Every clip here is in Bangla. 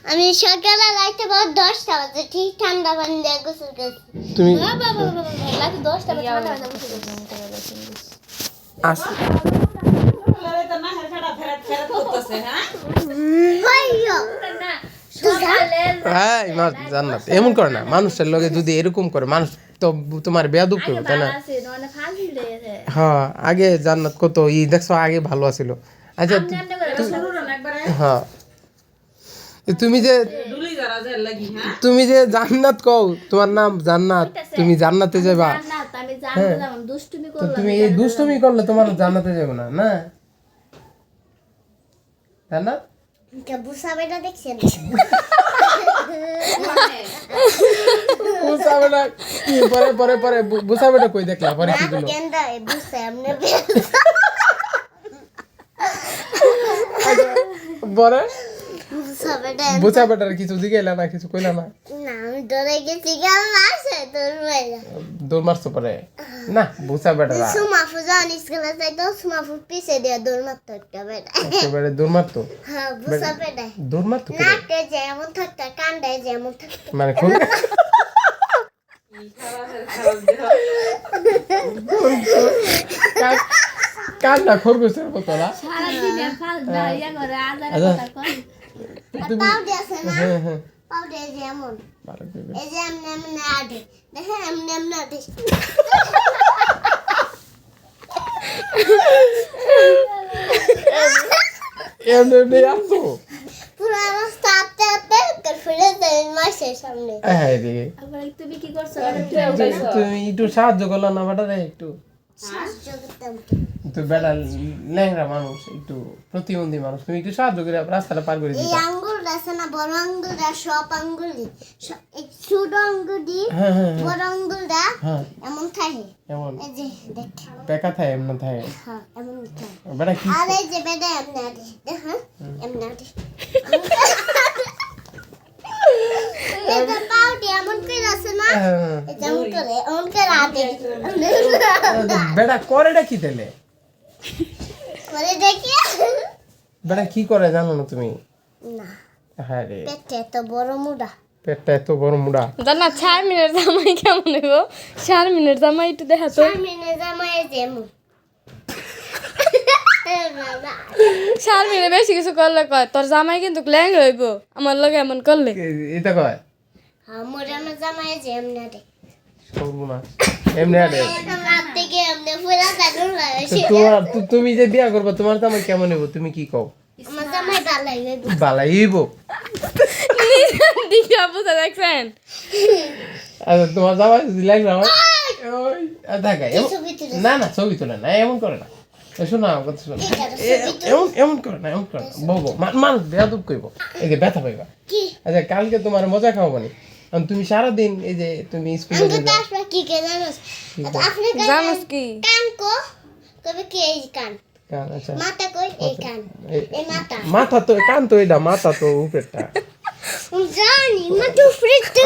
আমি সকালে লাইতে বহুত 10টা বাজে ঠিক ঠান্ডা পানি দিয়ে গোসল করছি। তুমি বাবা লাইতে 10টা বাজে ঠান্ডা পানি দিয়ে গোসল করছি। আসো হ্যাঁ ইমার জান্নাত এমন করে না মানুষের লগে যদি এরকম করে মানুষ তো তোমার বেয়াদব করবে তাই না হ্যাঁ আগে জান্নাত কত দেখছো আগে ভালো আছিল আচ্ছা হ্যাঁ তুমি যে জান্নাত কও তোমার নাম জান্নাত তুমি জান্নাতে যাবা তো তুমি এই দুষ্টুমি করলে তোমার জান্নাতে যাবে না না তাই না বুসাবেটা দেখছেন বুসাবেটা কি পরে পরে পরে বুসাবেটা কই দেখলা পরে কি দিল কেনটা বুসা আমনে পরে বুসাবেটা বুসাবেটার কিছু দিগেলা না কিছু কইলা না না আমি ডরে গেছি গাল মারছে তোর ভাইরা দৌড় মারছো পরে না বুসাবেটারা সুমাফু জানি স্কুলে যাইতো সুমাফু পিছে দিয়ে দৌড় মারতো একটা বেটা একেবারে দৌড় মারতো হ্যাঁ বুসাবেটা দৌড় মারতো কে নাকে যেমন থাকতো কান্দায় যেমন থাকতো মানে কোন কান্না খরগোশের মতো না পাউ দিয়েছে না হ্যাঁ হ্যাঁ পাউ দিয়ে যেমন ভালো করে এই যে এমনি এমনি আঠে দেখেন এমনি এমনি আঠে এমনি এমনি আসতো পুরো অবস্থা আটতে আটতে ফিরে যায় মাসের সামনে হ্যাঁ রে তুমি কি করছো তুমি একটু সাহায্য করলো না বেটা রে একটু সাহায্য করতাম তুই বেটা ল্যাংড়া মানুষ একটু প্রতিবন্ধী মানুষ তুমি একটু সাহায্য করে রাস্তাটা পার করে এই দিতা আঙ্গুর আছে না বড় আঙ্গুরটা সব আঙ্গুরই এই ছোট আঙ্গুরই হ্যাঁ হ্যাঁ হ্যাঁ, বড় আঙ্গুরটা হ্যাঁ এমন থাকে এমন এই যে দেখ পেকা থাকে এমন থাকে হ্যাঁ এমন থাকে বেটা কি আর এই যে বেটা এমনি আটে দেখেন এমনি আটে এই যে পাউটি এমন করে আছে না হ্যাঁ, এই যে এমন করে আটে বেটা করেটা কি তেলে করে দেখি বেটা কি করে জানো না তুমি না হ্যাঁ রে পেটে এত বড় মুড়া পেটটা এত বড় মুড়া জানা 4 মিনিট জামাই কেমন হইব 4 মিনিট জামাই একটু দেখা তো সামনে জামাই যেমন 4 মিনিট বেশি কিছু করলে কয় তোর জামাই কিন্তু ল্যাং হইব আমার লগে এমন করলে এটা কয় আমার জামাই যেমন আটে সর্বনাশ এমনি আরে রাত থেকে এমনি ফুলা কাটুন তুমি যে বিয়া করবা তোমার তো আমার কেমন হইব তুমি কি কও আমার জামাই ভালো হইবে বালাই হইব দিঘা বুঝা দেখছেন আচ্ছা তোমার জামাই যদি লাগবে আমার ওই দেখা ছবি তুলে না না ছবি তোলে না এমন করে না শোনো আমার কথা শোনো এমন এমন করে না এমন করে না বলবো মানুষ বেয়াদব কইব এই যে ব্যথা পাইবা কি আচ্ছা কালকে তোমার মজা খাওয়াবো নি কারণ তুমি সারাদিন এই যে তুমি স্কুলে আমি যে তো যাও আসলে কি কে জানোস আপনি জানোস কি কান কো কবে কি এই কান কান, আচ্ছা মাথা কই এই কান এই মাথা মাথা তো কান তো এটা মাথা তো উপরেরটা জানি মাথা ফ্রিতে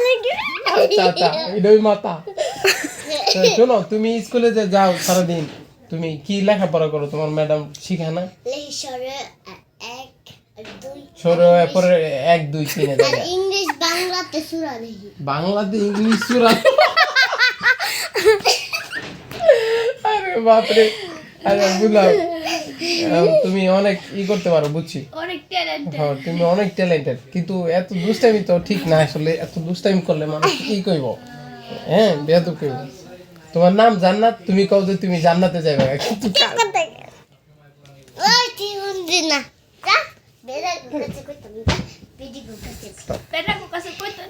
লাগে আচ্ছা আচ্ছা এটা ওই মাথা তো শোনো তুমি স্কুলে যে যাও সারাদিন তুমি কি লেখাপড়া করো তোমার ম্যাডাম শিখায় না লেহিসরে 1 2 সরো এরপরে 1 2 3 এ আর যায় ইংলিশ বাংলাতে সূরা দেখি বাংলাতে ইংলিশ সূরা আরে বাপ রে আরে বুঝলাম তুমি অনেক করতে পারো বুঝছি অনেক ট্যালেন্ট হ্যাঁ তুমি অনেক ট্যালেন্টেড কিন্তু এত দুষ্টামি তো ঠিক না আসলে এত দুষ্টামি করলে মানুষ কি কইব হ্যাঁ বেয়াদব কইব তোমার নাম জান্নাত তুমি কও যে তুমি জান্নাতে যাবে কিন্তু ওই কি উন্দি না যা বেড়া কাছে কইতাম যা বিডি কাছে বেড়া কাছে কইতাম